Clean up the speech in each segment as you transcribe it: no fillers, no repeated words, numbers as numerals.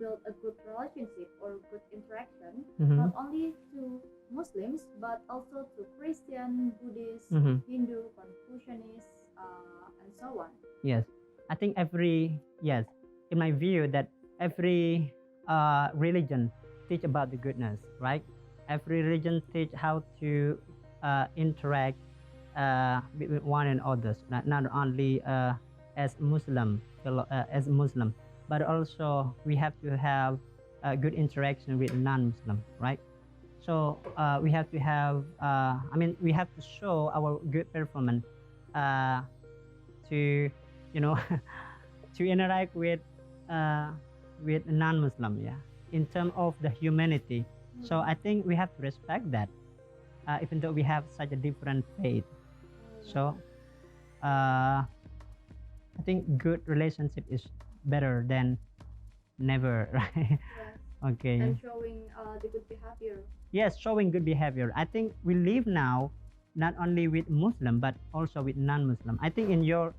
build a good relationship or good interaction, Mhm. not only to Muslims but also to Christian, Buddhist, Mhm. Hindu, Confucianists, and so on. Yes, I think yes, in my view that every religion teach about the goodness, right? Every religion teach how to interact with one and others, not only as as Muslim, but also we have to have a good interaction with non-Muslim, right? So we have to have, we have to show our good performance uh, to, you know, to interact with non-Muslim, yeah, in terms of the humanity. So I think we have to respect that, even though we have such a different faith. So I think good relationship is better than never, right? Yes. Okay. And showing the good behavior. Yes, showing good behavior. I think we live now not only with Muslim but also with non-Muslim. I think in your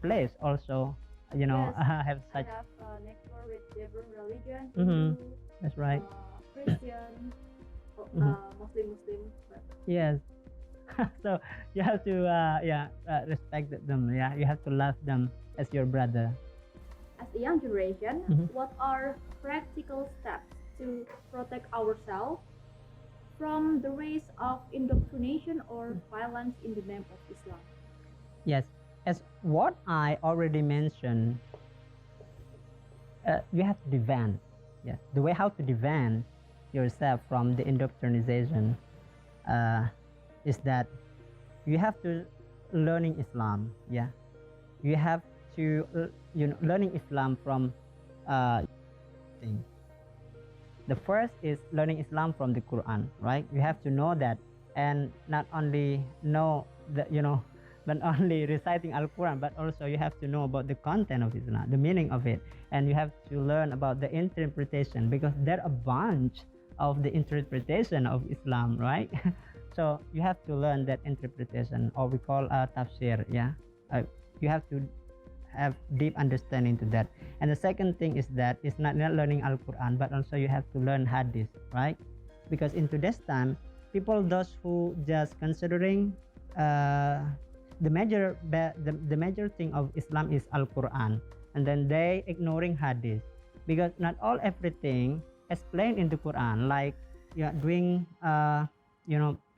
place also, you know, Yes, have I such. have next door with different religion, Mhm. Hindu, That's right. Christian, Mhm. Muslim. But Yes. So you have to respect them. Yeah, you have to love them as your brother. as a young generation, Mhm. what are practical steps to protect ourselves from the risk of indoctrination or violence in the name of Islam? Yes, as what I already mentioned, you have to defend. Yes, the way how to defend yourself from the indoctrination uh, is that you have to learning Islam. Yeah, you have to learning Islam from thing. The first is learning Islam from the Quran, right? You have to know that, and not only know that, not only reciting Al Quran, but also you have to know about the content of Islam, the meaning of it, and you have to learn about the interpretation, because there are a bunch of the interpretation of Islam, right? So you have to learn that interpretation, or we call tafsir. Yeah, you have to have deep understanding to that. And the second thing is that it's not learning Al Quran, but also you have to learn Hadith, right? Because in today's time, people those who just considering the major thing of Islam is Al Quran, and then they ignoring Hadith, because not all everything explained in the Quran, like doing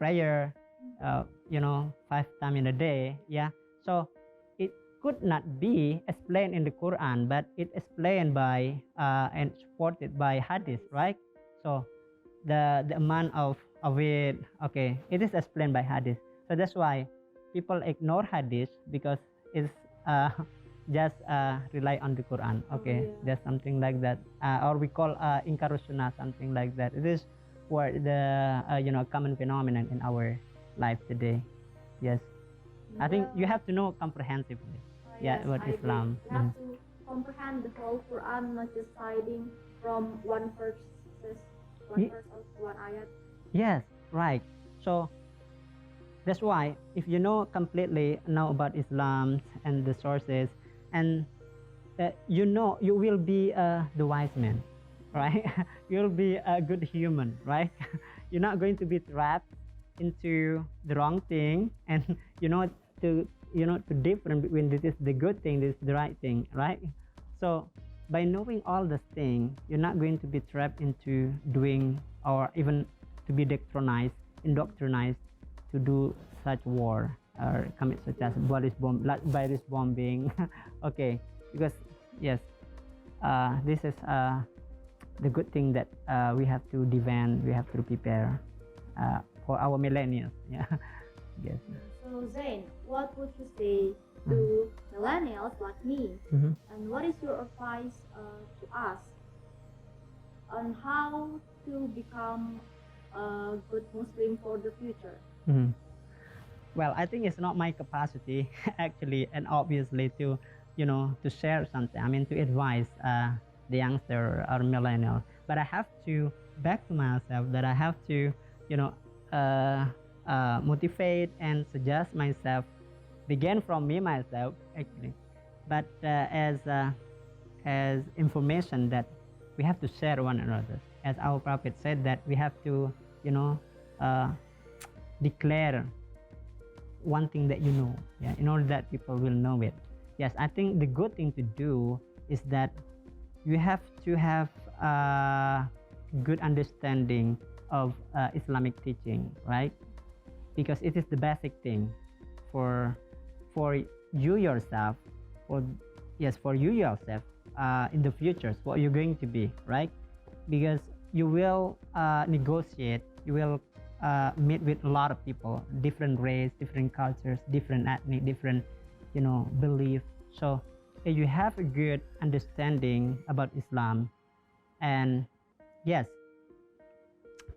prayer, 5 times in a day, yeah. So it could not be explained in the Quran, but it explained by and supported by Hadith, right? So the amount of it, okay, it is explained by Hadith. So that's why people ignore Hadith, because it's just rely on the Quran. Okay, that's something like that, or we call inkar sunnah, something like that. It is where the common phenomenon in our life today. Yes, I think you have to know comprehensively. Yeah, Yes, about I agree. Islam. You have to comprehend the whole Quran, not just citing from one verse or one ayat. Yes, right. So that's why if you completely know about Islam and the sources, and you will be the wise man, right? You'll be a good human, right? You're not going to be trapped into the wrong thing, and to to different between this is the good thing, this is the right thing, right? So by knowing all these things, you're not going to be trapped into doing, or even to be indoctrinized to do such war, or commit such as virus bombing. Okay, because yes, this is the good thing that we have to defend, we have to prepare for our millennials. Yeah. Yes. So Zain, what would you say to millennials like me, and what is your advice to us on how to become a good Muslim for the future? Well, I think it's not my capacity actually, and obviously to to share something. I mean, to advise the youngster or millennial, but I have to back to myself that I have to motivate and suggest myself, begin from me myself actually. But has information that we have to share one another. As our Prophet said that we have to, declare one thing that you know, in order that people will know it. Yes, I think the good thing to do is that you have to have a good understanding of Islamic teaching, right? Because it is the basic thing for you yourself, for you yourself in the future, what you're going to be, right? Because you will negotiate, you will meet with a lot of people, different race, different cultures, different ethnic, different belief. So if you have a good understanding about Islam, and yes,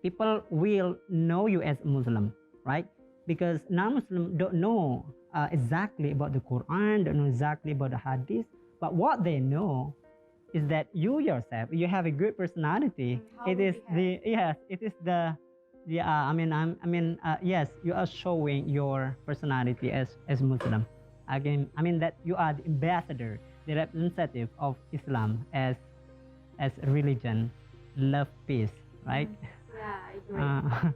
people will know you as a Muslim, right? Because non-Muslim don't know exactly about the Quran, don't know exactly about the Hadith, but what they know is that you yourself, you have a good personality. It is yes, you are showing your personality as Muslim. Again, that you are the ambassador, the representative of Islam as religion, love, peace, right? Yeah, I agree.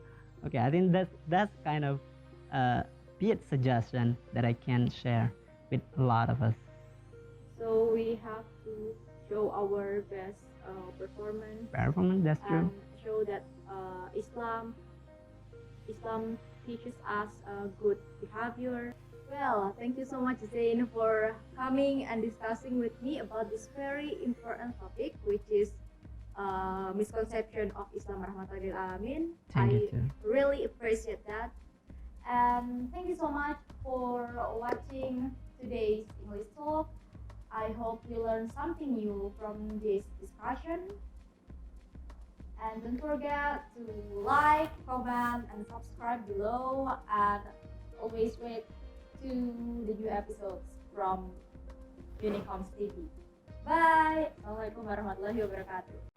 Okay, I think that's kind of bit suggestion that I can share with a lot of us. So we have to show our best performance. That's true. And show that Islam teaches us good behavior. Well, thank you so much, Zain, for coming and discussing with me about this very important topic, which is misconception of Islam Rahmatan Alamin. Thank you I too. really appreciate that. And thank you so much for watching today's English talk. I hope you learned something new from this discussion. And don't forget to like, comment, and subscribe below. And always wait to the new episodes from Unicoms TV. Bye. Assalamualaikum warahmatullahi wabarakatuh.